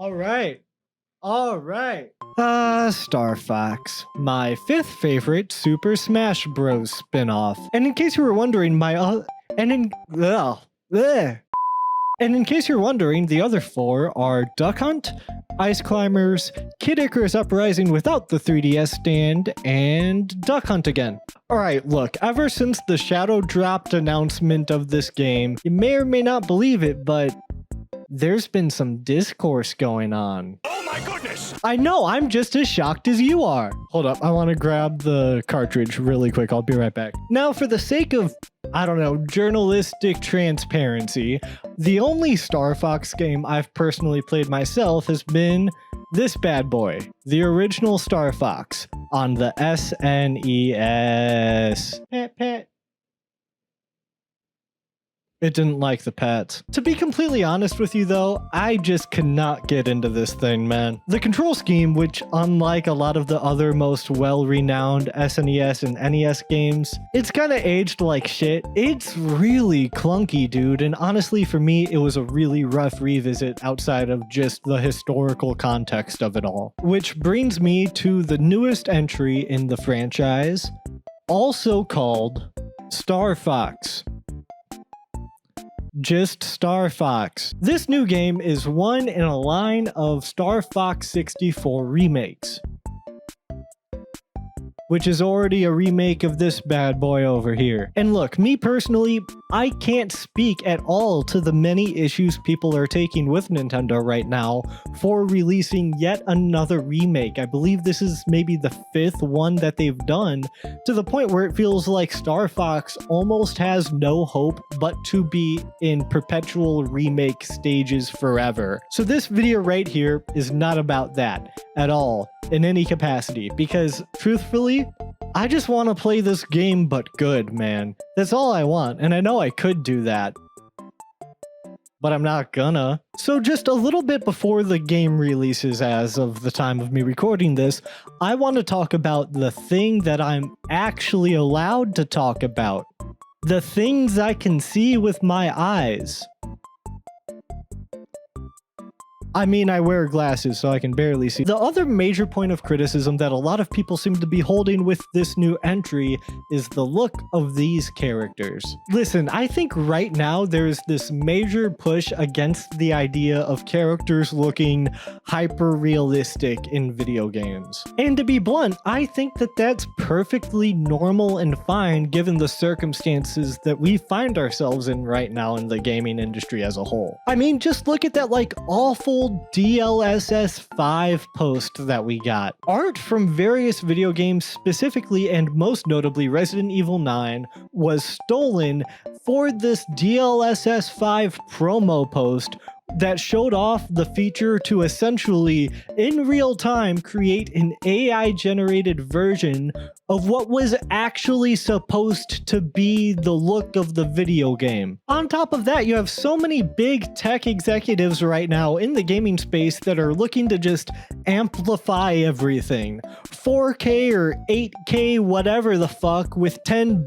All right. All right. Star Fox, my 5th favorite Super Smash Bros. Spin-off. And in case you were wondering, in case you're wondering, the other 4 are Duck Hunt, Ice Climbers, Kid Icarus Uprising without the 3DS stand, and Duck Hunt again. Alright, look, ever since the Shadow dropped announcement of this game, you may or may not believe it, but there's been some discourse going on. Oh my goodness! I know, I'm just as shocked as you are. Hold up, I want to grab the cartridge really quick. I'll be right back. Now, for the sake of, I don't know, journalistic transparency, the only Star Fox game I've personally played myself has been this bad boy, the original Star Fox on the SNES. Pet. It didn't like the pets. To be completely honest with you though, I just cannot get into this thing, man. The control scheme, which unlike a lot of the other most well-renowned SNES and NES games, it's kind of aged like shit. It's really clunky, dude, and honestly for me, it was a really rough revisit outside of just the historical context of it all. Which brings me to the newest entry in the franchise, also called Star Fox. Just Star Fox. This new game is one in a line of Star Fox 64 remakes, which is already a remake of this bad boy over here. And look, me personally, I can't speak at all to the many issues people are taking with Nintendo right now for releasing yet another remake. I believe this is maybe the 5th one that they've done, to the point where it feels like Star Fox almost has no hope but to be in perpetual remake stages forever. So this video right here is not about that at all in any capacity, because truthfully, I just want to play this game but good, man. That's all I want, and I know I could do that, but I'm not gonna. So just a little bit before the game releases, as of the time of me recording this, I want to talk about the thing that I'm actually allowed to talk about. The things I can see with my eyes. I mean, I wear glasses, so I can barely see. The other major point of criticism that a lot of people seem to be holding with this new entry is the look of these characters. Listen, I think right now there's this major push against the idea of characters looking hyper-realistic in video games. And to be blunt, I think that that's perfectly normal and fine given the circumstances that we find ourselves in right now in the gaming industry as a whole. I mean, just look at that like awful DLSS 5 post that we got. Art from various video games, specifically and most notably Resident Evil 9, was stolen for this DLSS 5 promo post that showed off the feature to essentially, in real time, create an AI-generated version of what was actually supposed to be the look of the video game. On top of that, you have so many big tech executives right now in the gaming space that are looking to just amplify everything. 4K or 8K, whatever the fuck, with 10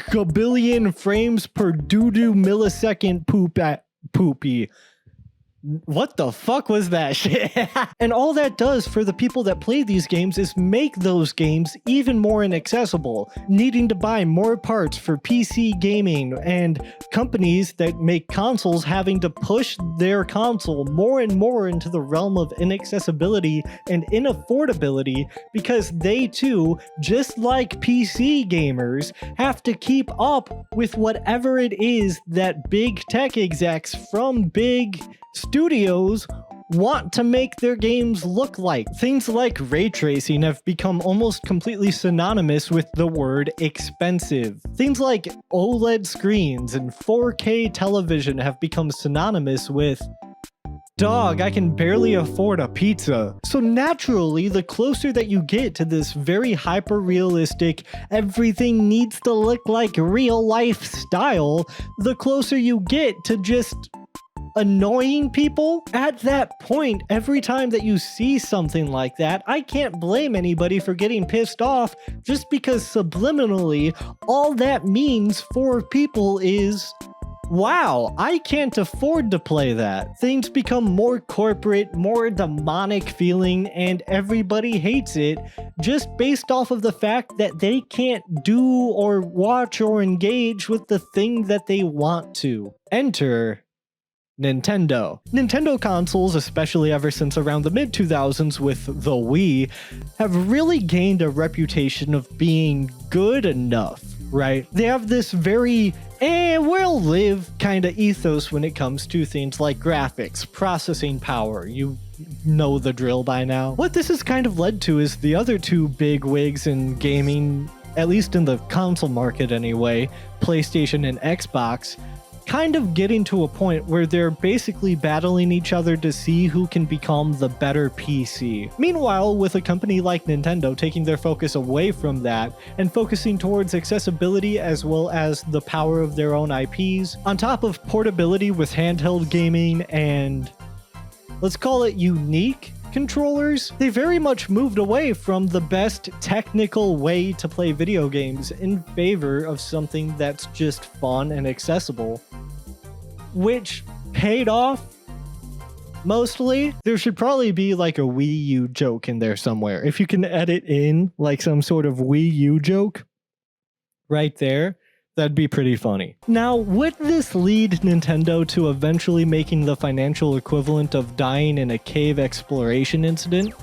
gabillion frames per doo-doo millisecond poopy. What the fuck was that shit? And all that does for the people that play these games is make those games even more inaccessible, needing to buy more parts for PC gaming, and companies that make consoles having to push their console more and more into the realm of inaccessibility and inaffordability, because they too, just like PC gamers, have to keep up with whatever it is that big tech execs from big studios want to make their games look like. Things like ray tracing have become almost completely synonymous with the word expensive. Things like OLED screens and 4K television have become synonymous with, dog, I can barely afford a pizza. So naturally, the closer that you get to this very hyper-realistic, everything needs to look like real life style, the closer you get to just annoying people. At that point, every time that you see something like that, I can't blame anybody for getting pissed off, just because subliminally all that means for people is, wow, I can't afford to play that. Things become more corporate, more demonic feeling, and everybody hates it just based off of the fact that they can't do or watch or engage with the thing that they want to. Enter Nintendo. Nintendo consoles, especially ever since around the mid-2000s with the Wii, have really gained a reputation of being good enough, right? They have this very we'll live kind of ethos when it comes to things like graphics, processing power. You know the drill by now. What this has kind of led to is the other two big wigs in gaming, at least in the console market anyway, PlayStation and Xbox, kind of getting to a point where they're basically battling each other to see who can become the better PC. Meanwhile, with a company like Nintendo taking their focus away from that and focusing towards accessibility as well as the power of their own IPs, on top of portability with handheld gaming and, let's call it, unique controllers, they very much moved away from the best technical way to play video games in favor of something that's just fun and accessible, which paid off mostly. There should probably be like a Wii U joke in there somewhere. If you can edit in like some sort of Wii U joke right there, that'd be pretty funny. Now, would this lead Nintendo to eventually making the financial equivalent of dying in a cave exploration incident?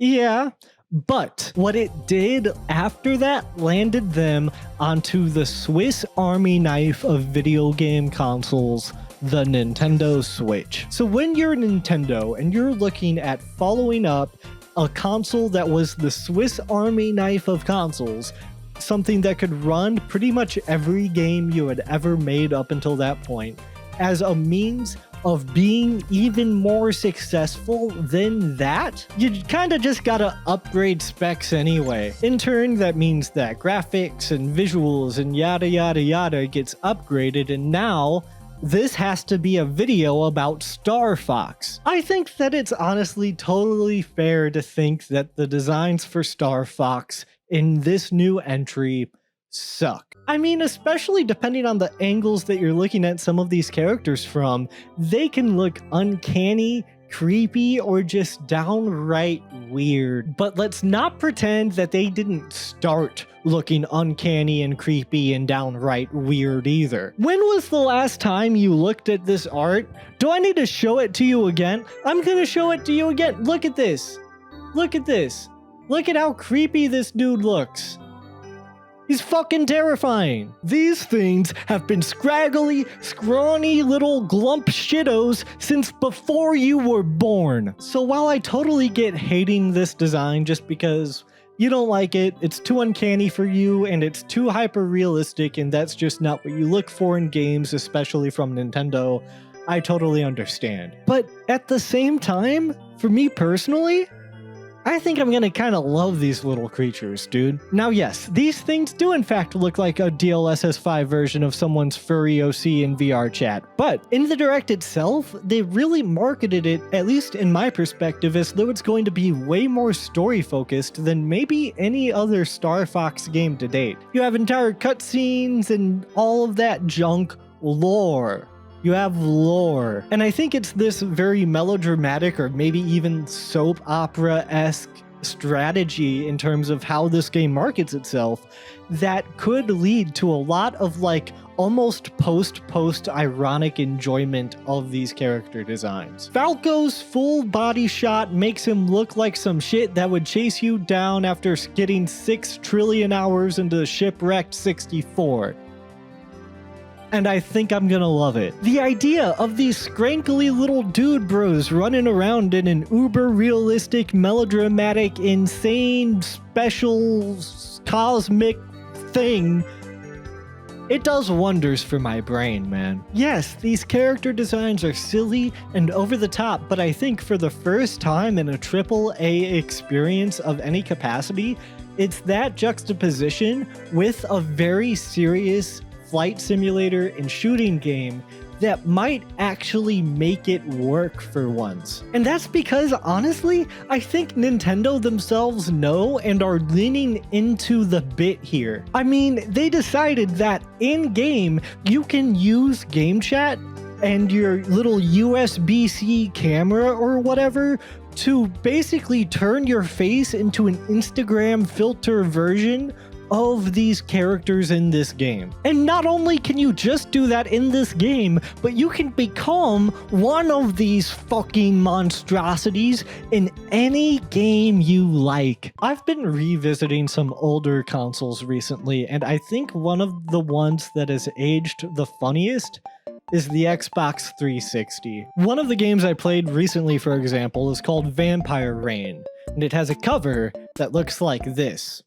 Yeah, but what it did after that landed them onto the Swiss Army knife of video game consoles, the Nintendo Switch. So when you're Nintendo and you're looking at following up a console that was the Swiss Army knife of consoles, something that could run pretty much every game you had ever made up until that point, as a means of being even more successful than that, you kind of just gotta upgrade specs anyway. In turn, that means that graphics and visuals and yada yada yada gets upgraded, and now this has to be a video about Star Fox. I think that it's honestly totally fair to think that the designs for Star Fox in this new entry suck. I mean, especially depending on the angles that you're looking at some of these characters from, they can look uncanny, creepy, or just downright weird. But let's not pretend that they didn't start looking uncanny and creepy and downright weird either. When was the last time you looked at this art? Do I need to show it to you again? I'm gonna show it to you again. Look at this. Look at this. Look at how creepy this dude looks. He's fucking terrifying. These things have been scraggly, scrawny little glump shittos since before you were born. So while I totally get hating this design just because you don't like it, it's too uncanny for you, and it's too hyper-realistic, and that's just not what you look for in games, especially from Nintendo, I totally understand. But at the same time, for me personally, I think I'm gonna kind of love these little creatures, dude. Now yes, these things do in fact look like a DLSS 5 version of someone's furry OC in VR chat, but in the Direct itself, they really marketed it, at least in my perspective, as though it's going to be way more story focused than maybe any other Star Fox game to date. You have entire cutscenes and all of that junk lore. You have lore. And I think it's this very melodramatic or maybe even soap opera-esque strategy in terms of how this game markets itself that could lead to a lot of like almost post ironic enjoyment of these character designs. Falco's full body shot makes him look like some shit that would chase you down after getting 6 trillion hours into Shipwrecked 64. And I think I'm gonna love it. The idea of these scrankly little dude bros running around in an uber realistic, melodramatic, insane, special, cosmic thing, it does wonders for my brain, man. Yes, these character designs are silly and over the top, but I think for the first time in a AAA experience of any capacity, it's that juxtaposition with a very serious flight simulator and shooting game that might actually make it work for once. And that's because, honestly, I think Nintendo themselves know and are leaning into the bit here. I mean, they decided that in-game, you can use game chat and your little USB-C camera or whatever to basically turn your face into an Instagram filter version of these characters in this game. And not only can you just do that in this game, but you can become one of these fucking monstrosities in any game you like. I've been revisiting some older consoles recently, and I think one of the ones that has aged the funniest is the Xbox 360. One of the games I played recently, for example, is called Vampire Reign, and it has a cover that looks like this.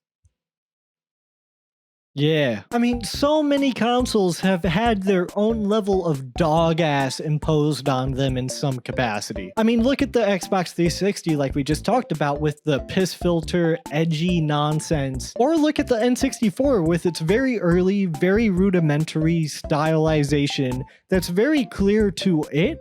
Yeah. I mean, so many consoles have had their own level of dog ass imposed on them in some capacity. I mean, look at the Xbox 360 like we just talked about with the piss filter, edgy nonsense. Or look at the N64 with its very early, very rudimentary stylization that's very clear to it,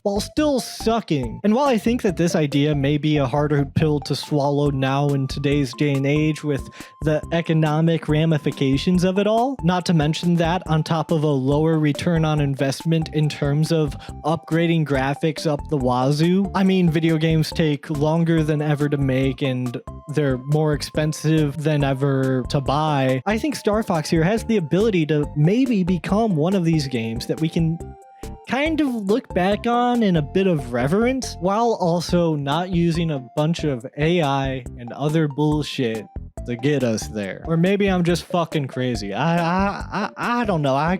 while still sucking. And while I think that this idea may be a harder pill to swallow now in today's day and age with the economic ramifications of it all, not to mention that on top of a lower return on investment in terms of upgrading graphics up the wazoo. I mean, video games take longer than ever to make and they're more expensive than ever to buy. I think Star Fox here has the ability to maybe become one of these games that we can kind of look back on in a bit of reverence, while also not using a bunch of AI and other bullshit to get us there. Or maybe I'm just fucking crazy. I don't know. I